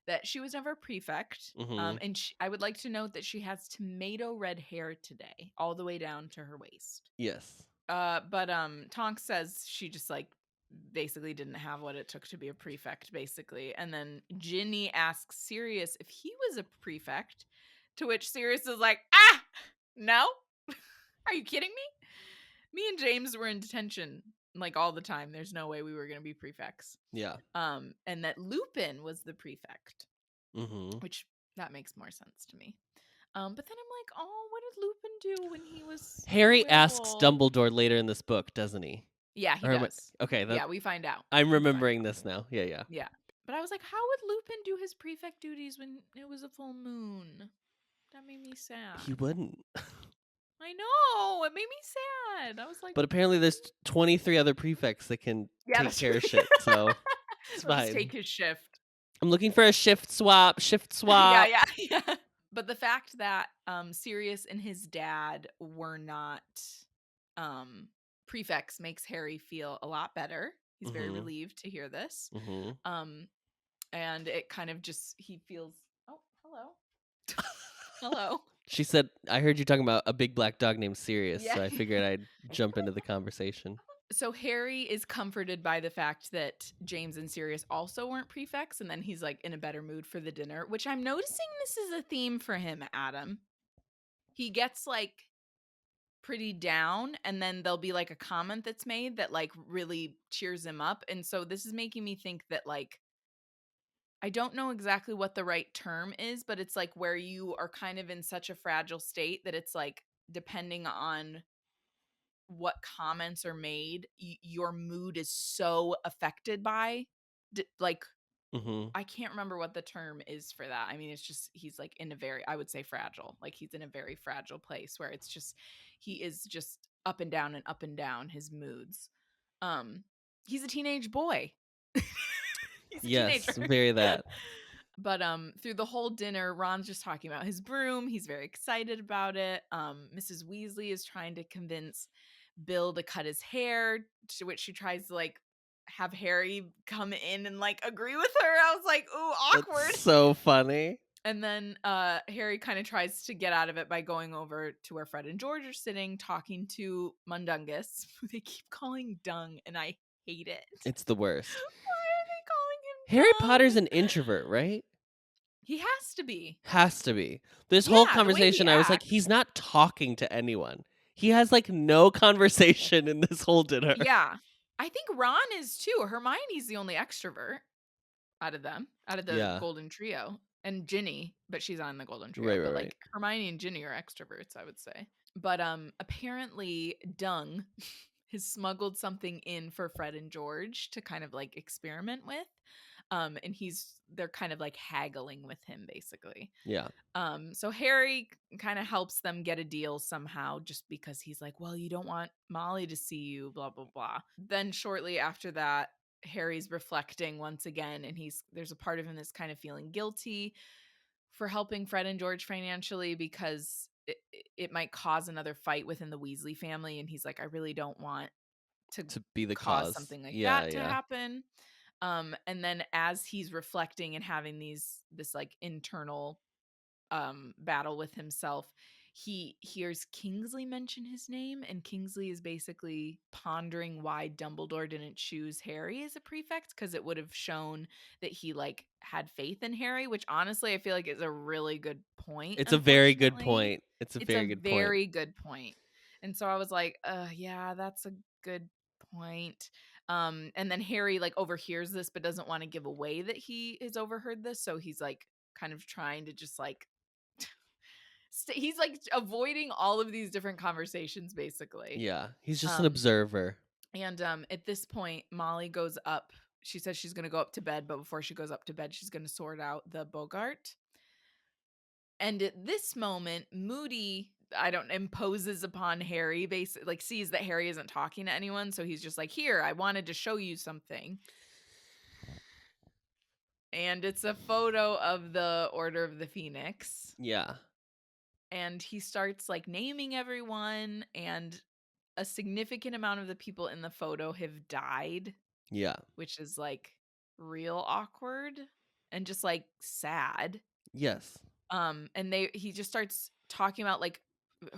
that she was never a prefect. And I would like to note that she has tomato red hair today, all the way down to her waist. Yes. But Tonks says she just like basically didn't have what it took to be a prefect, basically. And then Ginny asks Sirius if he was a prefect, to which Sirius is like, no. Are you kidding me? Me and James were in detention like all the time. There's no way we were going to be prefects. Yeah. And that Lupin was the prefect, which that makes more sense to me. But then I'm like, oh, what did Lupin do when he was Harry asks Dumbledore later in this book, doesn't he? Yeah, he does. Okay. Yeah, we find out. I'm remembering this now. Yeah. Yeah. But I was like, how would Lupin do his prefect duties when it was a full moon? That made me sad. He wouldn't. I know. It made me sad. I was like, but apparently there's 23 other prefects that can take care of shit. So it's fine. Just take his shift. I'm looking for a shift swap. Yeah. But the fact that Sirius and his dad were not prefects makes Harry feel a lot better. He's very relieved to hear this. And it kind of just, he feels, oh, hello. Hello. She said, I heard you talking about a big black dog named Sirius, so I figured I'd jump into the conversation. So Harry is comforted by the fact that James and Sirius also weren't prefects, and then he's like in a better mood for the dinner, which I'm noticing this is a theme for him, Adam. He gets like pretty down, and then there'll be like a comment that's made that like really cheers him up. And so this is making me think that like I don't know exactly what the right term is, but it's like where you are kind of in such a fragile state that it's like depending on what comments are made, your mood is so affected by like I can't remember what the term is for that. I mean, it's just he's like in a very, I would say fragile. Like he's in a very fragile place where it's just he is just up and down his moods. He's a teenage boy. He's a yes, teenager. very that. But through the whole dinner, Ron's just talking about his broom. He's very excited about it. Mrs. Weasley is trying to convince Bill to cut his hair, to which she tries to like have Harry come in and like agree with her. I was like, ooh, awkward. That's so funny. And then Harry kind of tries to get out of it by going over to where Fred and George are sitting, talking to Mundungus, who they keep calling Dung, and I hate it. It's the worst. Why are they calling him Harry Dung? Potter's an introvert, right? He has to be. Has to be. This whole conversation, I was like, he's not talking to anyone. He has like no conversation in this whole dinner. Yeah. I think Ron is too. Hermione's the only extrovert out of them, out of the Golden Trio. And Ginny, but she's on the Golden Trio. But like Hermione and Ginny are extroverts, I would say. But apparently Dung has smuggled something in for Fred and George to kind of like experiment with. And they're kind of like haggling with him basically. Yeah. So Harry kind of helps them get a deal somehow just because he's like, well, you don't want Molly to see you, blah, blah, blah. Then shortly after that, Harry's reflecting once again, and there's a part of him that's kind of feeling guilty for helping Fred and George financially because it might cause another fight within the Weasley family. And he's like, I really don't want to be the cause something like that to happen. And then as he's reflecting and having this like internal battle with himself, he hears Kingsley mention his name, and Kingsley is basically pondering why Dumbledore didn't choose Harry as a prefect, because it would have shown that he like had faith in Harry, which honestly I feel like is a really good point. It's a very good point. It's a very good point. And so I was like, yeah, that's a good point. And then Harry like overhears this but doesn't want to give away that he has overheard this, so he's like kind of trying to just like he's like avoiding all of these different conversations basically. Yeah, he's just an observer. And at this point Molly goes up. She says she's going to go up to bed, but before she goes up to bed she's going to sort out the Bogart. And at this moment Moody imposes upon Harry, basically like sees that Harry isn't talking to anyone, so he's just like, here, I wanted to show you something. And it's a photo of the Order of the Phoenix. Yeah. And he starts like naming everyone, and a significant amount of the people in the photo have died. Yeah. Which is like real awkward and just like sad. Yes. And he just starts talking about like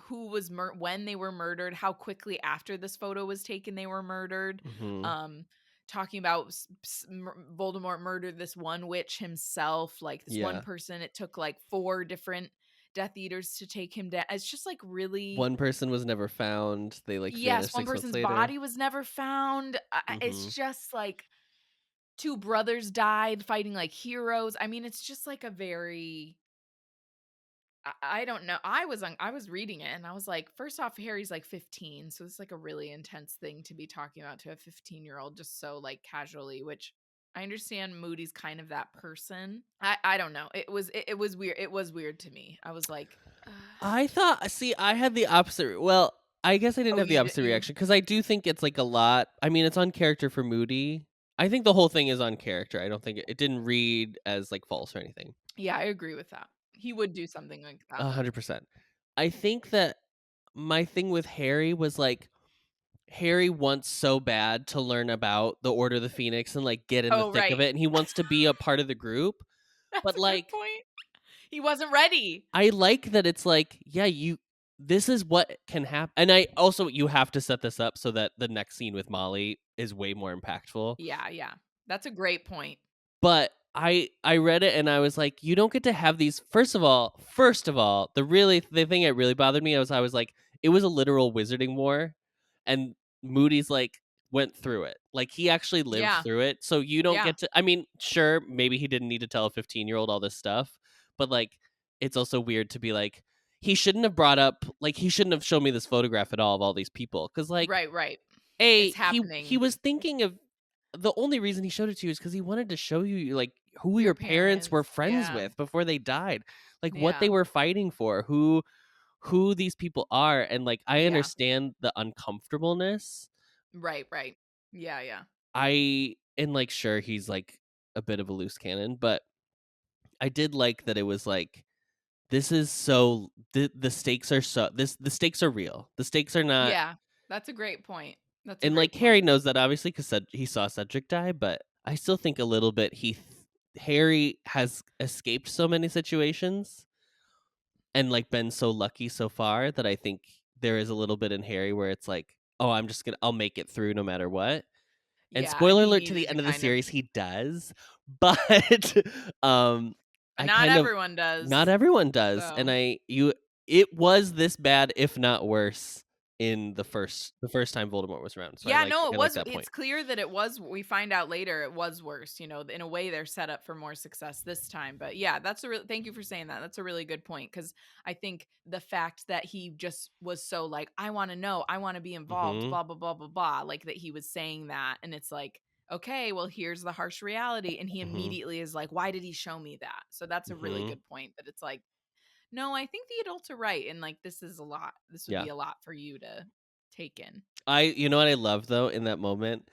who was when they were murdered, how quickly after this photo was taken they were murdered. Mm-hmm. Talking about Voldemort murdered this one witch himself, like this one person. It took like 4 different Death Eaters to take him down. It's just like really. One person was never found. They like one person's body was never found. It's just like 2 brothers died fighting like heroes. I mean, it's just like a very. I don't know. I was reading it and I was like, first off, Harry's like 15, so it's like a really intense thing to be talking about to a 15-year-old just so like casually, which I understand Moody's kind of that person. I don't know. It was weird. It was weird to me. I was like, I had the opposite. Well, I guess I didn't have the opposite reaction because I do think it's like a lot. I mean, it's on character for Moody. I think the whole thing is on character. I don't think it didn't read as like false or anything. Yeah, I agree with that. He would do something like that. 100%. I think that my thing with Harry was like, Harry wants so bad to learn about the Order of the Phoenix and like get in the thick of it, and he wants to be a part of the group. But like, good point. He wasn't ready. I like that it's like, yeah, this is what can happen. And I also, you have to set this up so that the next scene with Molly is way more impactful. Yeah. That's a great point. But I read it and I was like, you don't get to have these. First of all, the thing that really bothered me was I was like, it was a literal wizarding war, and Moody's like, went through it. Like, he actually lived Yeah. through it. So you don't Yeah. get to, I mean, sure, maybe he didn't need to tell a 15-year-old all this stuff, but like, it's also weird to be like, he shouldn't have brought up, like, he shouldn't have shown me this photograph at all of all these people. Cause like, Right. It's he happening. was thinking of, the only reason he showed it to you is because he wanted to show you like who Your your parents were parents, friends yeah. with before they died, like what Yeah. they were fighting for, who these people are, and like I Yeah. understand the uncomfortableness. Right. Yeah. And like sure, he's like a bit of a loose cannon, but I did like that it was like, this is so the stakes are so the stakes are real. The stakes are not. Yeah. That's a great point. That's a And great like point. Harry knows that obviously because he saw Cedric die, but I still think a little bit Harry has escaped so many situations and like been so lucky so far that I think there is a little bit in Harry where it's like, oh, I'll make it through no matter what. And Yeah, spoiler he alert to needed the end of the kind series, he does, but I not kind of everyone does. not everyone does, So. and it was this bad, if not worse, in the first time Voldemort was around. So Yeah, I no, it like was. that point. It's clear that it was. We find out later it was worse. You know, in a way, they're set up for more success this time. But yeah, that's a real. Thank you for saying that. That's a really good point because I think the fact that he just was so like, I want to know, I want to be involved, blah blah blah blah blah, like that he was saying that, and it's like, okay, well, here's the harsh reality, and he immediately is like, why did he show me that? So that's a really good point. That it's like, no, I think the adults are right, and like this is a lot. This would be a lot for you to take in. You know what I love though in that moment?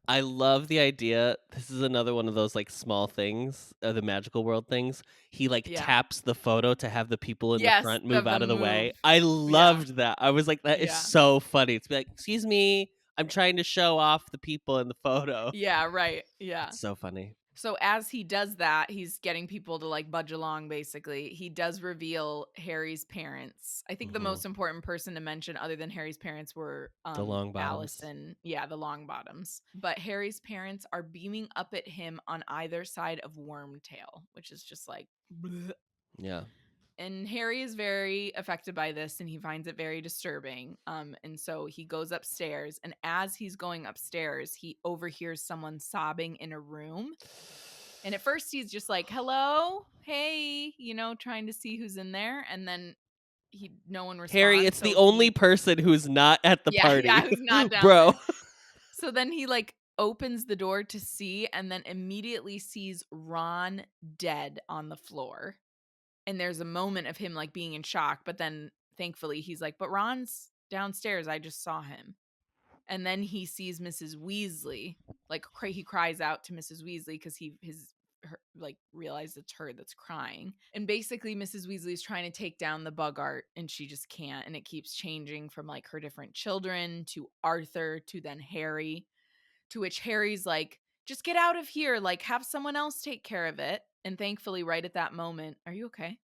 I love the idea. This is another one of those like small things, the magical world things. He like taps the photo to have the people in the front move out of the way. I loved that. I was like, that is so funny. It's like, excuse me, I'm trying to show off the people in the photo. Yeah, right. Yeah. It's so funny. So as he does that, he's getting people to like budge along, basically. He does reveal Harry's parents. I think the most important person to mention other than Harry's parents were the Longbottoms. Allison. Yeah, the Longbottoms. But Harry's parents are beaming up at him on either side of Wormtail, which is just like, bleh. Yeah. And Harry is very affected by this and he finds it very disturbing. And so he goes upstairs, and as he's going upstairs, he overhears someone sobbing in a room. And at first he's just like, hello, hey, you know, trying to see who's in there. And then no one responds. Harry, it's the only person who's not at the party. Yeah, who's not down Bro. there. So then he like opens the door to see, and then immediately sees Ron dead on the floor. And there's a moment of him like being in shock, but then thankfully he's like, but Ron's downstairs. I just saw him. And then he sees Mrs. Weasley, like he cries out to Mrs. Weasley because like realized it's her that's crying. And basically Mrs. Weasley's trying to take down the Boggart and she just can't. And it keeps changing from like her different children to Arthur to then Harry, to which Harry's like, just get out of here. Like have someone else take care of it. And thankfully, right at that moment, are you okay?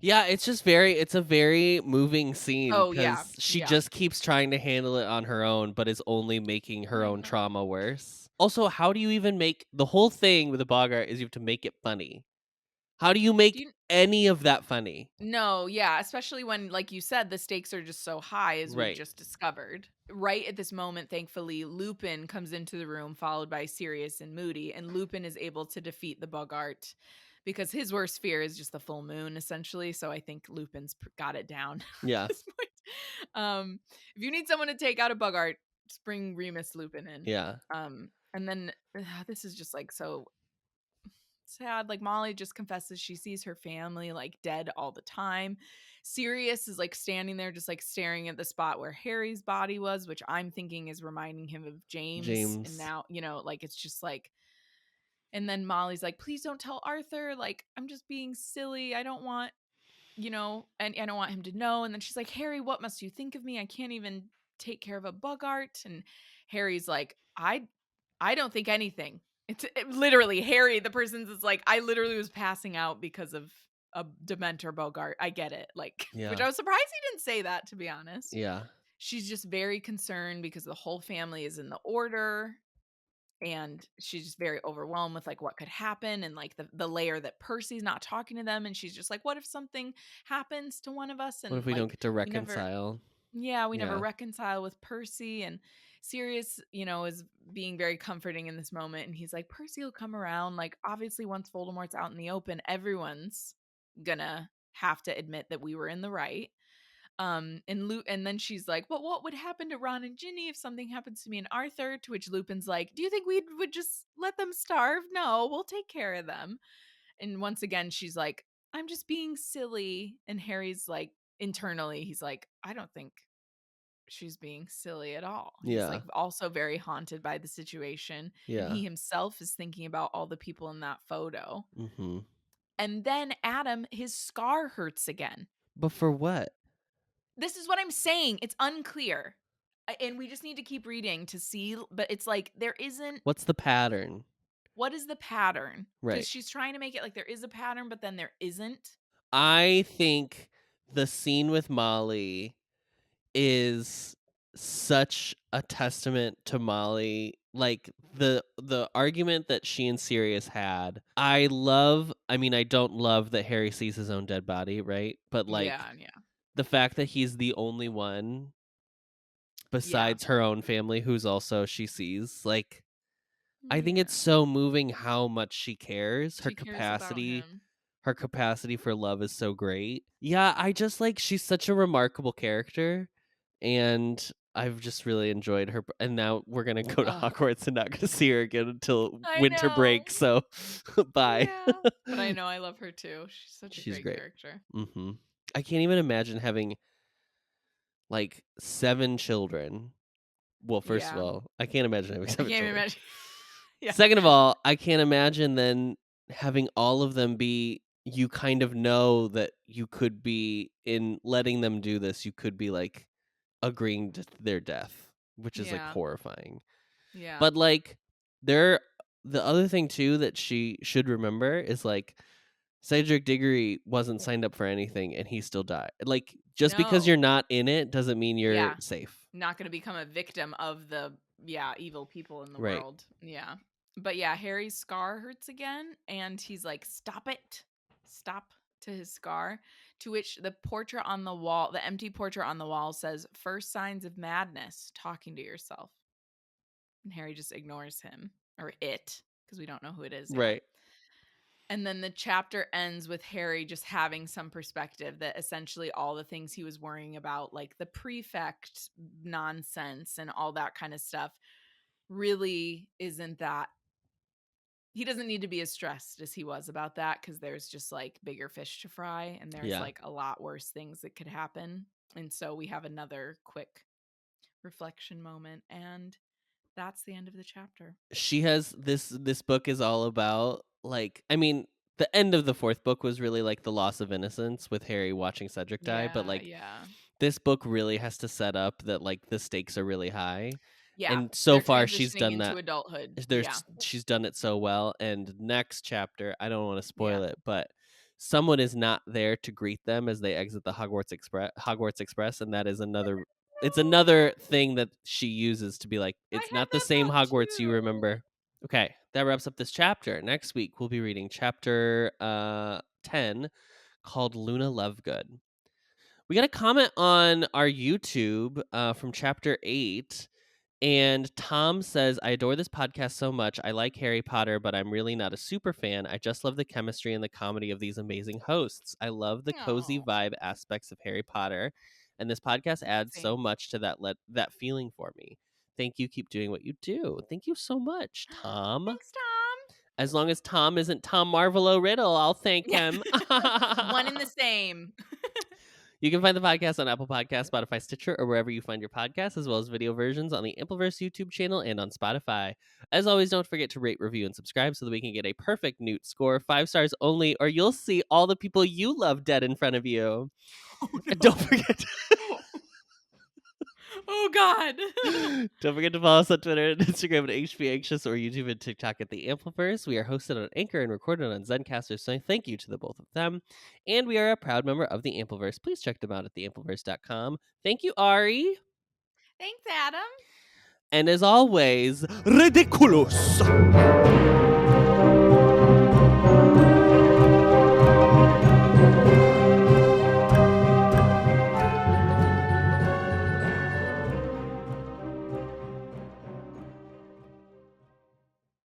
Yeah, it's a very moving scene. Oh, yeah. She just keeps trying to handle it on her own, but is only making her own trauma worse. Also, how do you even make the whole thing with the Boggart is you have to make it funny. How do you make any of that funny? No, yeah, especially when, like you said, the stakes are just so high, as we just discovered. Right at this moment, thankfully, Lupin comes into the room, followed by Sirius and Moody, and Lupin is able to defeat the Boggart because his worst fear is just the full moon, essentially. So I think Lupin's got it down. Yeah. At this point. If you need someone to take out a Boggart, just bring Remus Lupin in. Yeah. And then this is just like so sad. Like Molly just confesses she sees her family like dead all the time. Sirius is like standing there just like staring at the spot where Harry's body was, which I'm thinking is reminding him of James. And now, you know, like it's just like, and then Molly's like, please don't tell Arthur. Like, I'm just being silly. I don't want, you know, and I don't want him to know. And then she's like, Harry, what must you think of me? I can't even take care of a Boggart. And Harry's like, I don't think anything. Literally Harry, the person is like, I literally was passing out because of a Dementor Boggart. I get it. Like, which I was surprised he didn't say that, to be honest. Yeah. She's just very concerned because the whole family is in the order. And she's just very overwhelmed with like what could happen and like the layer that Percy's not talking to them. And she's just like, what if something happens to one of us? And what if we like, don't get to reconcile? We never reconcile with Percy. And Sirius, is being very comforting in this moment, and he's like, Percy will come around. Like, obviously, once Voldemort's out in the open, everyone's gonna have to admit that we were in the right. And then she's like, "But what would happen to Ron and Ginny if something happens to me and Arthur?" To which Lupin's like, "Do you think we would just let them starve? No, we'll take care of them." And once again, she's like, "I'm just being silly." And Harry's like, internally, he's like, "I don't think she's being silly at all." He's like also very haunted by the situation. And he himself is thinking about all the people in that photo. Mm-hmm. And then Adam, his scar hurts again. But for what? This is what I'm saying. It's unclear. And we just need to keep reading to see. But it's like there isn't. What's the pattern? What is the pattern? Right. Because she's trying to make it like there is a pattern, but then there isn't. I think the scene with Molly is such a testament to Molly. Like the argument that she and Sirius had. I don't love that Harry sees his own dead body, right? But like the fact that he's the only one besides her own family who's also she sees, like I think it's so moving how much she cares. Her capacity for love is so great. Yeah, I just like she's such a remarkable character, and I've just really enjoyed her. And now we're gonna go to Hogwarts and not gonna see her again until winter break. So bye. Yeah. But I know I love her too. She's such a great character. Mm-hmm. I can't even imagine having like 7 children. Well, first of all, I can't imagine having 7 children. Second of all, I can't imagine then having all of them be, you kind of know that you could be, in letting them do this, you could be like agreeing to their death, which is like horrifying. Yeah. But like the other thing too that she should remember is like Cedric Diggory wasn't signed up for anything and he still died. Like just because you're not in it doesn't mean you're safe. Not going to become a victim of the evil people in the world. Yeah. But Harry's scar hurts again, and he's like, "Stop it. Stop," to his scar, to which the portrait on the wall, the empty portrait on the wall says, "First signs of madness, talking to yourself." And Harry just ignores him, or it, because we don't know who it is yet. Right. And then the chapter ends with Harry just having some perspective that essentially all the things he was worrying about, like the prefect nonsense and all that kind of stuff, really isn't that. He doesn't need to be as stressed as he was about that, because there's just like bigger fish to fry, and there's like a lot worse things that could happen. And so we have another quick reflection moment, and that's the end of the chapter. She has this book is all about, like, I mean, the end of the 4th book was really like the loss of innocence with Harry watching Cedric die, but like this book really has to set up that like the stakes are really high. Yeah, and so far she's done that. Adulthood. She's done it so well. And next chapter, I don't want to spoil it, but someone is not there to greet them as they exit the Hogwarts Express, and that is another. It's another thing that she uses to be like, it's not the same Hogwarts you remember. Okay, that wraps up this chapter. Next week we'll be reading chapter 10, called Luna Lovegood. We got a comment on our YouTube from chapter 8. And Tom says, "I adore this podcast so much. I like Harry Potter, but I'm really not a super fan. I just love the chemistry and the comedy of these amazing hosts. I love the cozy vibe aspects of Harry Potter, and this podcast adds so much to that feeling for me. Thank you. Keep doing what you do." Thank you so much, Tom. Thanks, Tom. As long as Tom isn't Tom Marvolo Riddle, I'll thank him. One and the same. You can find the podcast on Apple Podcasts, Spotify, Stitcher, or wherever you find your podcasts, as well as video versions on the Ampliverse YouTube channel and on Spotify. As always, don't forget to rate, review, and subscribe so that we can get a perfect Newt score, 5 stars only, or you'll see all the people you love dead in front of you. Oh, no. And don't forget Oh, God. Don't forget to follow us on Twitter and Instagram at HPAnxious, or YouTube and TikTok at The Ampliverse. We are hosted on Anchor and recorded on Zencastr, so thank you to the both of them. And we are a proud member of The Ampliverse. Please check them out at theampliverse.com. Thank you, Ari. Thanks, Adam. And as always, ridiculous.